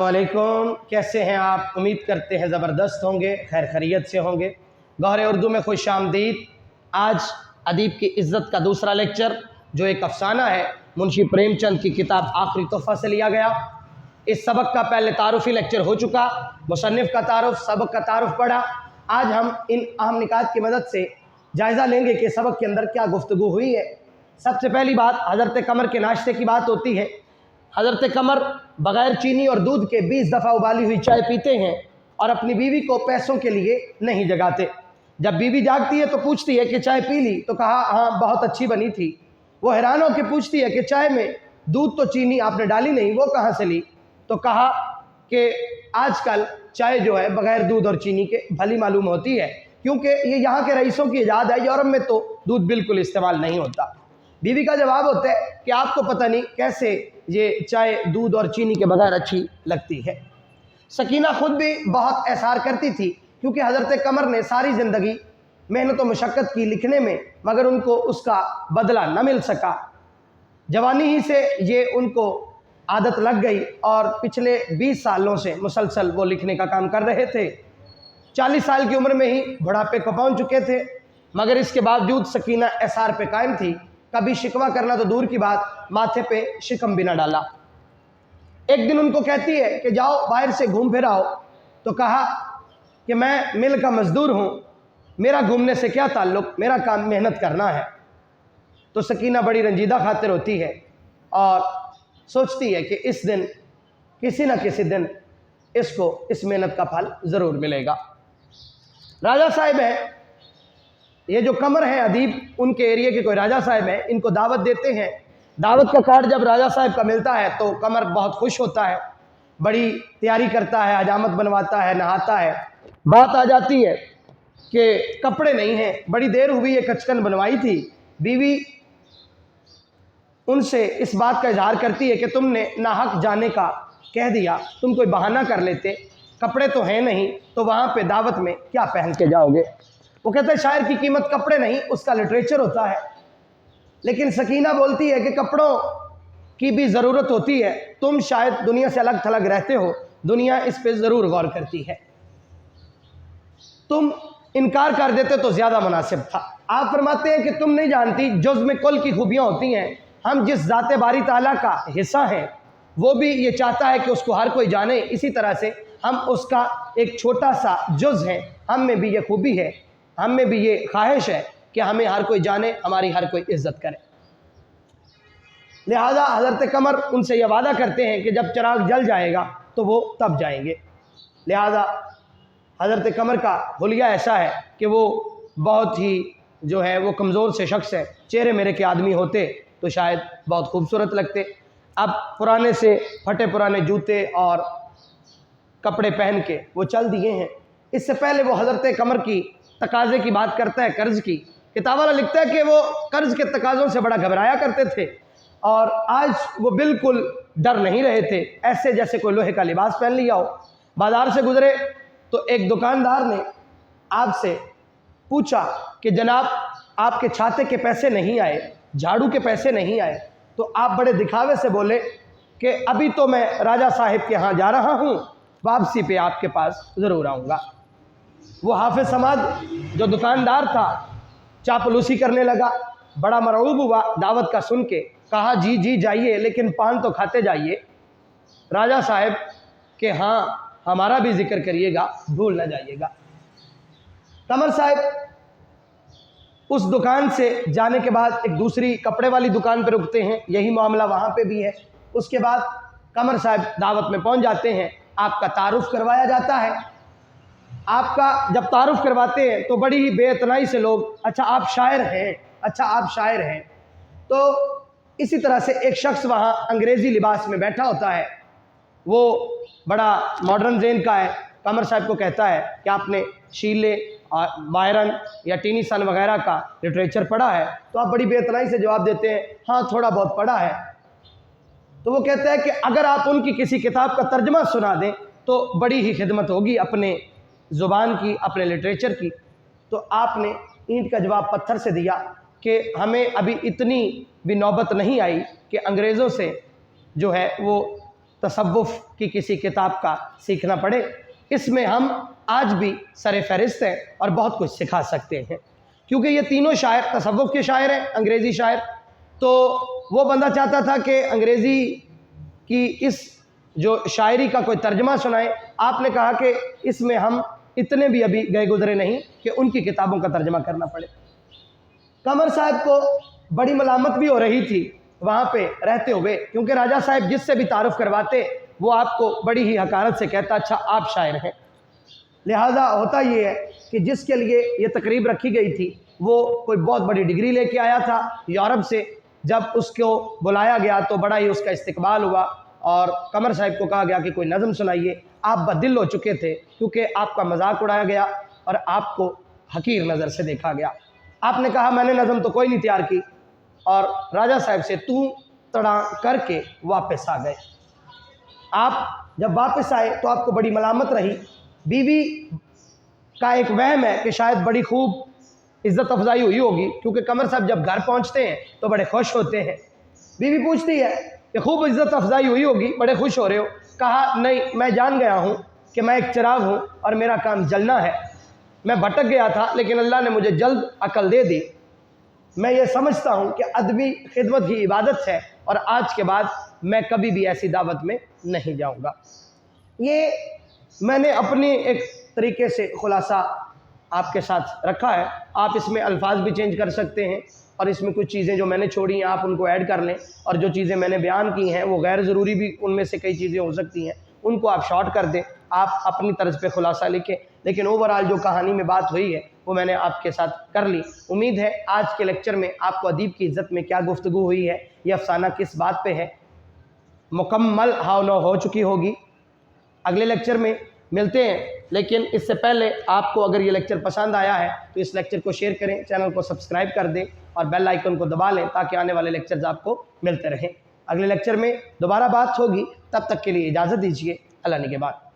वालेकुम, कैसे हैं आप? उम्मीद करते हैं ज़बरदस्त होंगे, खैर खैरियत से होंगे। गौहर उर्दू में खुश आमदीद। आज अदीब की इज़्ज़त का दूसरा लेक्चर, जो एक अफसाना है, मुंशी प्रेमचंद की किताब आखिरी तोहफ़ा से लिया गया। इस सबक का पहले तारुफ़ी लेक्चर हो चुका, मुसन्निफ़ का तारुफ़, सबक का तारुफ़ पढ़ा। आज हम इन अहम निकात की मदद से जायज़ा लेंगे कि सबक के अंदर क्या गुफ्तगू हुई है। सबसे पहली बात, हज़रत कमर के नाश्ते की बात होती है। हज़रत कमर बग़ैर चीनी और दूध के 20 दफ़ा उबाली हुई चाय पीते हैं और अपनी बीवी को पैसों के लिए नहीं जगाते। जब बीवी जागती है तो पूछती है कि चाय पी ली? तो कहा हाँ, बहुत अच्छी बनी थी। वो हैरान होकर पूछती है कि चाय में दूध तो चीनी आपने डाली नहीं, वो कहाँ से ली? तो कहा कि आजकल चाय जो है बग़ैर दूध और चीनी के भली मालूम होती है, क्योंकि ये यहाँ के रईसों की इजाद है, यूरोप में तो दूध बिल्कुल इस्तेमाल नहीं होता। बीवी का जवाब होता है कि आपको पता नहीं कैसे ये चाय दूध और चीनी के बगैर अच्छी लगती है। सकीना खुद भी बहुत एहसार करती थी, क्योंकि हज़रत कमर ने सारी ज़िंदगी मेहनत व मशक्क़त की लिखने में, मगर उनको उसका बदला न मिल सका। जवानी ही से ये उनको आदत लग गई और पिछले 20 सालों से मुसलसल वो लिखने का काम कर रहे थे। 40 साल की उम्र में ही बुढ़ापे को पहुँच चुके थे, मगर इसके बावजूद सकीना एहसार पे कायम थी। कभी शिकवा करना तो दूर की बात, माथे पे शिकम भी न डाला। एक दिन उनको कहती है कि जाओ बाहर से घूम फिर आओ। तो कहा कि मैं मिल का मजदूर हूँ, मेरा घूमने से क्या ताल्लुक़, मेरा काम मेहनत करना है। तो सकीना बड़ी रंजीदा खातिर होती है और सोचती है कि इस दिन किसी न किसी दिन इसको इस मेहनत का फल ज़रूर मिलेगा। राजा साहब हैं, ये जो कमर है अदीब, उनके एरिया के कोई राजा साहब हैं, इनको दावत देते हैं। दावत का कार्ड जब राजा साहब का मिलता है तो कमर बहुत खुश होता है, बड़ी तैयारी करता है, हजामत बनवाता है, नहाता है। बात आ जाती है कि कपड़े नहीं हैं, बड़ी देर हुई है, कचकन बनवाई थी। बीवी उनसे इस बात का इजहार करती है कि तुमने नाहक जाने का कह दिया, तुम कोई बहाना कर लेते, कपड़े तो हैं नहीं, तो वहाँ पे दावत में क्या पहन के जाओगे? वो कहते हैं शायर की कीमत कपड़े नहीं, उसका लिटरेचर होता है। लेकिन सकीना बोलती है कि कपड़ों की भी ज़रूरत होती है, तुम शायद दुनिया से अलग थलग रहते हो, दुनिया इस पे ज़रूर गौर करती है, तुम इनकार कर देते तो ज़्यादा मुनासिब था। आप फरमाते हैं कि तुम नहीं जानती जुज़ में कुल की खूबियाँ होती हैं। हम जिस ज़ाते बारी ताला का हिस्सा हैं, वो भी ये चाहता है कि उसको हर कोई जाने, इसी तरह से हम उसका एक छोटा सा जुज़ हैं। हम में भी ये खूबी है, हम में भी ये ख्वाहिश है कि हमें हर कोई जाने, हमारी हर कोई इज़्ज़त करे। लिहाजा हज़रत कमर उनसे यह वादा करते हैं कि जब चिराग जल जाएगा तो वो तब जाएंगे। लिहाजा हज़रत कमर का हुलिया ऐसा है कि वो बहुत ही जो है वो कमज़ोर से शख्स है। चेहरे मेरे के आदमी होते तो शायद बहुत खूबसूरत लगते। अब पुराने से फटे पुराने जूते और कपड़े पहन के वो चल दिए हैं। इससे पहले वो हज़रत कमर की तकाज़े की बात करता है, कर्ज़ की। किताब वाला लिखता है कि वो कर्ज़ के तकाज़ों से बड़ा घबराया करते थे और आज वो बिल्कुल डर नहीं रहे थे, ऐसे जैसे कोई लोहे का लिबास पहन लिया हो। बाज़ार से गुज़रे तो एक दुकानदार ने आपसे पूछा कि जनाब आपके छाते के पैसे नहीं आए, झाड़ू के पैसे नहीं आए। तो आप बड़े दिखावे से बोले कि अभी तो मैं राजा साहिब के यहाँ जा रहा हूँ, वापसी पे आपके पास ज़रूर आऊँगा। वो हाफिज़ समाद जो दुकानदार था चापलूसी करने लगा, बड़ा मरऊब हुआ दावत का सुन के। कहा जी जी जाइए, लेकिन पान तो खाते जाइए। राजा साहब के हाँ हमारा भी जिक्र करिएगा, भूल न जाइएगा। कमर साहब उस दुकान से जाने के बाद एक दूसरी कपड़े वाली दुकान पर रुकते हैं, यही मामला वहाँ पे भी है। उसके बाद कमर साहब दावत में पहुँच जाते हैं, आपका तारुफ़ करवाया जाता है। आपका जब तारुफ़ करवाते हैं तो बड़ी ही बेइतनाई से लोग, अच्छा आप शायर हैं, अच्छा आप शायर हैं। तो इसी तरह से एक शख्स वहाँ अंग्रेज़ी लिबास में बैठा होता है, वो बड़ा मॉडर्न ज़ेन का है। कमर साहब को कहता है कि आपने शीले और बायरन या टेनीसन वगैरह का लिटरेचर पढ़ा है? तो आप बड़ी बेइतनाई से जवाब देते हैं हाँ थोड़ा बहुत पढ़ा है। तो वो कहता है कि अगर आप उनकी किसी किताब का तर्जमा सुना दें तो बड़ी ही खिदमत होगी अपने ज़ुबान की, अपने लिटरेचर की। तो आपने ईंट का जवाब पत्थर से दिया कि हमें अभी इतनी भी नौबत नहीं आई कि अंग्रेज़ों से जो है वो तसव्वुफ़ की किसी किताब का सीखना पड़े। इसमें हम आज भी सरे फहरिस्त हैं और बहुत कुछ सिखा सकते हैं, क्योंकि ये तीनों शायर तसव्वुफ़ के शायर हैं, अंग्रेज़ी शायर। तो वो बंदा चाहता था कि अंग्रेज़ी की इस जो शायरी का कोई तर्जमा सुनाए। आपने कहा कि इसमें हम इतने भी अभी गए गुजरे नहीं कि उनकी किताबों का तर्जमा करना पड़े। कमर साहब को बड़ी मलामत भी हो रही थी वहाँ पे रहते हुए, क्योंकि राजा साहब जिससे भी तारुफ करवाते वो आपको बड़ी ही हकारत से कहता, अच्छा आप शायर हैं। लिहाजा होता ये है कि जिसके लिए ये तकरीब रखी गई थी वो कोई बहुत बड़ी डिग्री लेके आया था यूरोप से। जब उसको बुलाया गया तो बड़ा ही उसका इस्तकबाल हुआ और कमर साहब को कहा गया कि कोई नज़म सुनाइए। आप बदिल हो चुके थे क्योंकि आपका मजाक उड़ाया गया और आपको हकीर नज़र से देखा गया। आपने कहा मैंने नज़म तो कोई नहीं तैयार की, और राजा साहब से तू तड़ा करके वापस आ गए। आप जब वापस आए तो आपको बड़ी मलामत रही। बीवी का एक वहम है कि शायद बड़ी खूब इज़्ज़त अफजाई हुई होगी, क्योंकि कमर साहब जब घर पहुंचते हैं तो बड़े खुश होते हैं। बीवी पूछती है कि खूब इज़्ज़त अफजाई हुई होगी, बड़े खुश हो रहे हो। कहा नहीं, मैं जान गया हूँ कि मैं एक चिराग हूँ और मेरा काम जलना है। मैं भटक गया था लेकिन अल्लाह ने मुझे जल्द अकल दे दी। मैं ये समझता हूँ कि अदबी खिदमत ही इबादत है और आज के बाद मैं कभी भी ऐसी दावत में नहीं जाऊँगा। ये मैंने अपनी एक तरीके से खुलासा आपके साथ रखा है। आप इसमें अल्फाज भी चेंज कर सकते हैं और इसमें कुछ चीज़ें जो मैंने छोड़ी हैं आप उनको ऐड कर लें, और जो चीज़ें मैंने बयान की हैं वो गैर ज़रूरी भी उनमें से कई चीज़ें हो सकती हैं, उनको आप शॉर्ट कर दें। आप अपनी तर्ज पे खुलासा लिखें, लेकिन ओवरऑल जो कहानी में बात हुई है वो मैंने आपके साथ कर ली। उम्मीद है आज के लेक्चर में आपको अदीब की इज़्ज़त में क्या गुफ्तगू हुई है, यह अफसाना किस बात पे है, मुकम्मल हाव न हो चुकी होगी। अगले लेक्चर में मिलते हैं, लेकिन इससे पहले आपको अगर ये लेक्चर पसंद आया है तो इस लेक्चर को शेयर करें, चैनल को सब्सक्राइब कर दें और बेल आइकन को दबा लें ताकि आने वाले लेक्चर्स आपको मिलते रहें। अगले लेक्चर में दोबारा बात होगी, तब तक के लिए इजाज़त दीजिए। अल्लाह निगहबान।